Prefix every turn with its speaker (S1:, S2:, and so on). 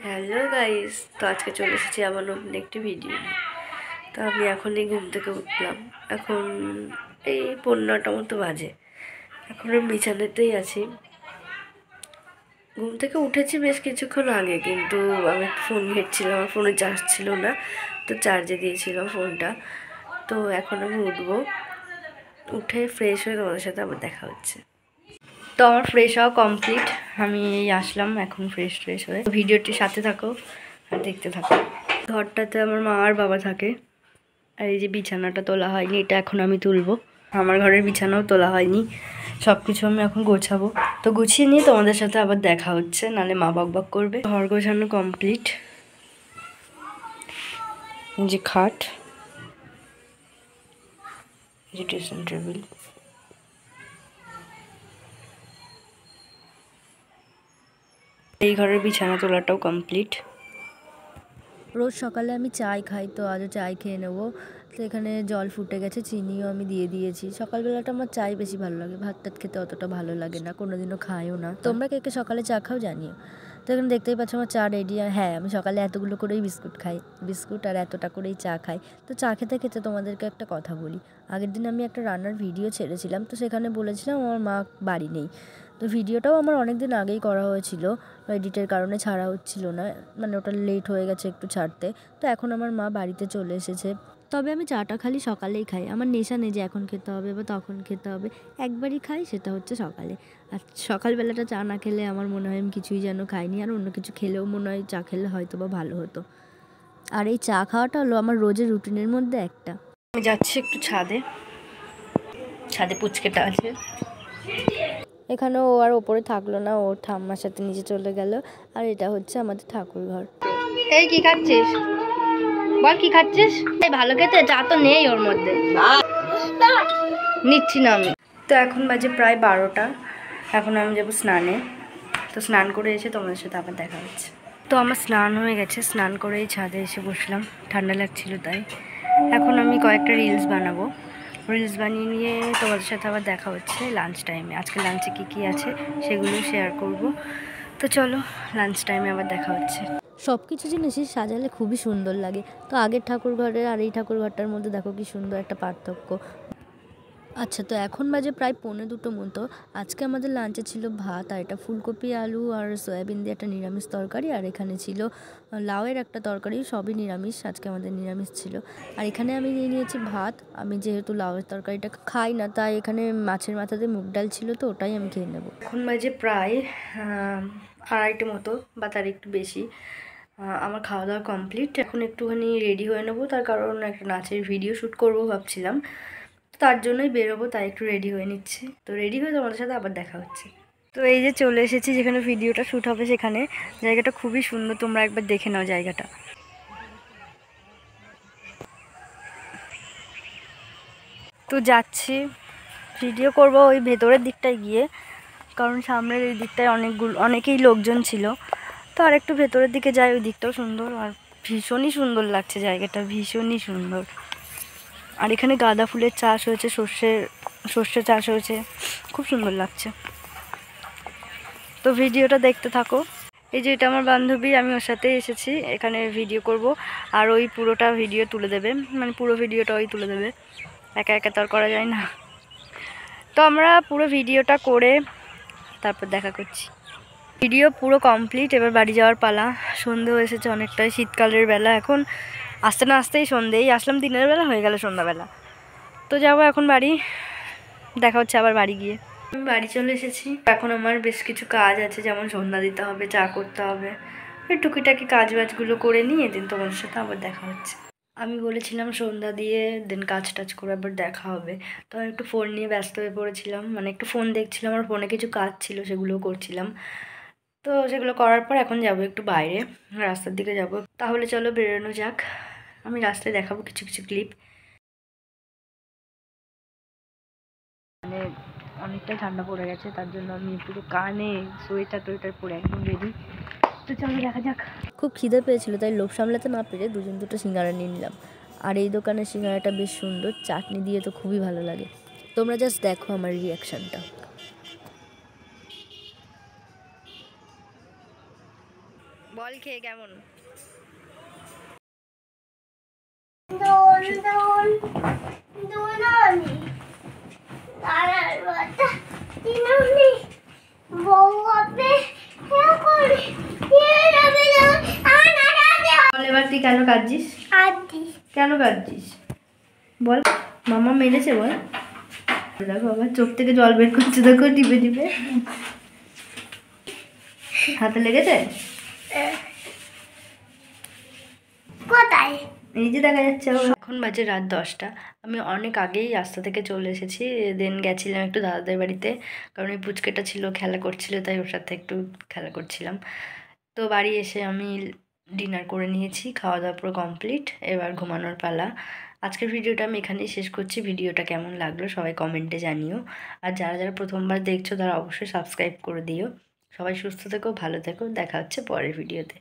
S1: Hello guys, তো আজকে চলে এসেছি আমার নতুন একটি ভিডিও নিয়ে। তো আমি এখনই ঘুম থেকে উঠলাম। এখন এই 9:30 মতো বাজে। এখন আমি বিছানাতেই আছি। ঘুম থেকে উঠেছি বেশ কিছুক্ষণ আগে, কিন্তু আমি ফোন ঘেঁটছিলাম, আমার ফোনে চার্জ ছিল না, তো চার্জে দিয়েছিলাম ফোনটা। তো এখন আমি উঠবো, উঠে ফ্রেশ হয়ে তোমাদের সাথে আবার দেখা হচ্ছে। তো আমার ফ্রেশ হওয়া কমপ্লিট, আমি এই আসলাম এখন ফ্রেশ হয়ে। ভিডিওটির সাথে থাকো আর দেখতে থাকো। ঘরটাতে আমার মা আর বাবা থাকে। আর এই যে বিছানাটা তোলা হয়নি, এটা এখন আমি তুলবো। আমার ঘরের বিছানাও তোলা হয়নি, সব কিছু আমি এখন গোছাবো। তো গুছিয়ে নিয়ে তোমাদের সাথে আবার দেখা হচ্ছে, নাহলে মা বকবক করবে। ঘর গোছানো কমপ্লিট। যে খাট, যে ড্রেসিং টেবিল, এই ঘরের বিছানা তোলাটাও কমপ্লিট।
S2: রোজ সকালে আমি চাই খাই, তো আজও চাই খেয়ে নেবো। তো এখানে জল ফুটে গেছে, চিনিও আমি দিয়ে দিয়েছি। সকালবেলাটা আমার চাই বেশি ভালো লাগে, ভাত টাত খেতে অতটা ভালো লাগে না, কোনোদিনও খাইও না। তোমরা কে কে সকালে চা খাও জানিও। তো এখানে দেখতেই পাচ্ছ আমার চা রেডি। আর হ্যাঁ, আমি সকালে এতগুলো করেই বিস্কুট খাই, বিস্কুট আর এতটা করেই চা খাই। তো চা খেতে খেতে তোমাদেরকে একটা কথা বলি। আগের দিন আমি একটা রান্নার ভিডিও ছেড়েছিলাম, তো সেখানে বলেছিলাম আমার মা বাড়ি নেই। তো ভিডিওটাও আমার অনেক দিন আগেই করা হয়েছিল, এডিটের কারণে ছাড়া হচ্ছিল না, মানে ওটা লেট হয়ে গেছে একটু ছাড়তে। তো এখন আমার মা বাড়িতে চলে এসেছে। তবে আমি চাটা খালি সকালেই খাই, আমার নেশা নেই যে এখন খেতে হবে বা তখন খেতে হবে। একবারই খাই, সেটা হচ্ছে সকালে। আর সকালবেলাটা চা না খেলে আমার মনে হয় আমি কিছুই যেন খাইনি, আর অন্য কিছু খেলেও মনে হয় চা খেলে হয়তো বা ভালো হতো। আর এই চা খাওয়াটা হলো আমার রোজের রুটিনের মধ্যে একটা।
S1: আমি যাচ্ছি একটু ছাদে, পুচকেটা আছে।
S2: এখানে ও আর ওপরে থাকলো না, ওর ঠাম্মার সাথে নিচে চলে গেল। আর এটা হচ্ছে আমাদের ঠাকুর ঘর।
S1: এই কি খাচ্ছিস? বল কি খাচ্ছিস? এই ভালো খেতে চা তো নেই ওর মধ্যে, নিচ্ছি না আমি। তো এখন বাজে প্রায় 12টা, এখন আমি যাবো স্নানে। তো স্নান করে এসে তোমাদের সাথে আবার দেখা হচ্ছে। তো আমার স্নান হয়ে গেছে, স্নান করেই ছাদে এসে বসলাম, ঠান্ডা লাগছিল তাই। এখন আমি কয়েকটা রিলস বানাবো, রিলস বানিয়ে নিয়ে তোমাদের সাথে আবার দেখা হচ্ছে লাঞ্চ টাইমে। আজকে লাঞ্চে কী আছে সেগুলো শেয়ার করব। তো চলো, লাঞ্চ টাইমে আবার দেখা হচ্ছে।
S2: সব কিছু জিনিসই সাজালে খুবই সুন্দর লাগে। তো আগের ঠাকুর ঘরের আর এই ঠাকুর ঘরটার মধ্যে দেখো কি সুন্দর একটা পার্থক্য। আচ্ছা, তো এখন বাজে প্রায় 1:45 মতো। আজকে আমাদের লাঞ্চে ছিল ভাত, আর এটা ফুলকপি আলু আর সয়াবিন দিয়ে একটা নিরামিষ তরকারি, আর এখানে ছিল লাউয়ের একটা তরকারি। সবই নিরামিষ, আজকে আমাদের নিরামিষ ছিল। আর এখানে আমি নিয়ে নিয়েছি ভাত। আমি যেহেতু লাউয়ের তরকারিটা খাই না, তাই এখানে মাছের মাথা দিয়ে মুগ ডাল ছিল, তো ওটাই আমি খেয়ে নেবো।
S1: এখন বাজে প্রায় 2:30 মতো বা তার একটু বেশি। আমার খাওয়া দাওয়া কমপ্লিট। এখন একটুখানি রেডি হয়ে নেবো, তার কারণ একটা নাচের ভিডিও শ্যুট করবো ভাবছিলাম, তার জন্যই বেরোবো, তাই একটু রেডি হয়ে নিচ্ছি। তো রেডি হয়ে তোমাদের সাথে আবার দেখা হচ্ছে। তো এই যে চলে এসেছি যেখানে ভিডিওটা শ্যুট হবে সেখানে। জায়গাটা খুবই সুন্দর, তোমরা একবার দেখে নাও জায়গাটা। তো যাচ্ছি, ভিডিও করব ওই ভেতরের দিকটায় গিয়ে, কারণ সামনের এই দিকটায় অনেকেই লোকজন ছিল। তো আর একটু ভেতরের দিকে যাই, ওই দিকটাও সুন্দর, আর ভীষণই সুন্দর লাগছে জায়গাটা, ভীষণই সুন্দর। আর এখানে গাঁদা ফুলের চাষ হয়েছে, সর্ষে চাষ হয়েছে, খুব সুন্দর লাগছে। তো ভিডিওটা দেখতে থাকো। এই যে এটা আমার বান্ধবী, আমি ওর সাথে এসেছি এখানে ভিডিও করব, আর ওই পুরোটা ভিডিও তুলে দেবে, মানে পুরো ভিডিওটা ওই তুলে দেবে, একা একা তো আর করা যায় না। তো আমরা পুরো ভিডিওটা করে তারপর দেখা করছি। ভিডিও পুরো কমপ্লিট, এবার বাড়ি যাওয়ার পালা। সন্ধে হয়ে এসেছে অনেকটাই, শীতকালের বেলা। এখন আসতে না আসতেই সন্ধেই, আসলাম দিনের বেলা, হয়ে গেল সন্ধ্যাবেলা। তো যাবো এখন বাড়ি, দেখা হচ্ছে আবার বাড়ি গিয়ে। আমি বাড়ি চলে এসেছি। এখন আমার বেশ কিছু কাজ আছে, যেমন সন্ধ্যা দিতে হবে, চা করতে হবে, ওই টুকিটাকি কাজ বাজগুলো করে নিয়ে দিন তোমাদের সাথে আবার দেখা হচ্ছে। আমি বলেছিলাম সন্ধ্যা দিয়ে দেন কাজ টাজ করে আবার দেখা হবে। তো আমি একটু ফোন নিয়ে ব্যস্ত হয়ে পড়েছিলাম, মানে একটু ফোন দেখছিলাম, আর ফোনে কিছু কাজ ছিল সেগুলোও করছিলাম। তো সেগুলো করার পর এখন যাব একটু বাইরে, রাস্তার দিকে যাব। তাহলে চলো বেরোনো যাক, আমি রাস্তায় দেখাবো কিছু কিছু ক্লিপ। মানে অনেকটাই ঠান্ডা পড়ে গেছে, তার জন্য আমি পুরো কানে সোয়েটার টোয়েটার পরে একদম রেডি। তো চলো দেখা যাক।
S2: খুব খিদে পেয়েছিল, তাই লোভ সামলাতে না পেরে দুটো সিঙ্গারা নিয়ে নিলাম। আর এই দোকানের সিঙ্গারাটা বেশ সুন্দর, চাটনি দিয়ে তো খুবই ভালো লাগে। তোমরা জাস্ট দেখো আমার রিয়াকশানটা।
S1: বল খেয়ে কেমন? বল এবার তুই কেন কাঁদছিস? কেন কাঁদছিস বল? মামা মেরেছে বল? দেখো আবার চোখ থেকে জল বের করছে, দেখো টিপে টিপে। হাতে লেগেছে?
S3: কোথায়?
S1: এই যে দেখা যাচ্ছে। এখন বাজে রাত 10টা। আমি অনেক আগেই রাস্তা থেকে চলে এসেছি। দেন গেছিলাম একটু দাদাদের বাড়িতে, কারণ এই পুচকেটা ছিল, খেলা করছিল, তাই ওর সাথে একটু খেলা করছিলাম। তো বাড়ি এসে আমি ডিনার করে নিয়েছি, খাওয়া দাওয়া পুরো কমপ্লিট, এবার ঘুমানোর পালা। আজকের ভিডিওটা আমি এখানেই শেষ করছি। ভিডিওটা কেমন লাগলো সবাই কমেন্টে জানিও। আর যারা যারা প্রথমবার দেখছো তারা অবশ্যই সাবস্ক্রাইব করে দিও। সবাই সুস্থ থেকো, ভালো থেকো, দেখা হচ্ছে পরের ভিডিওতে।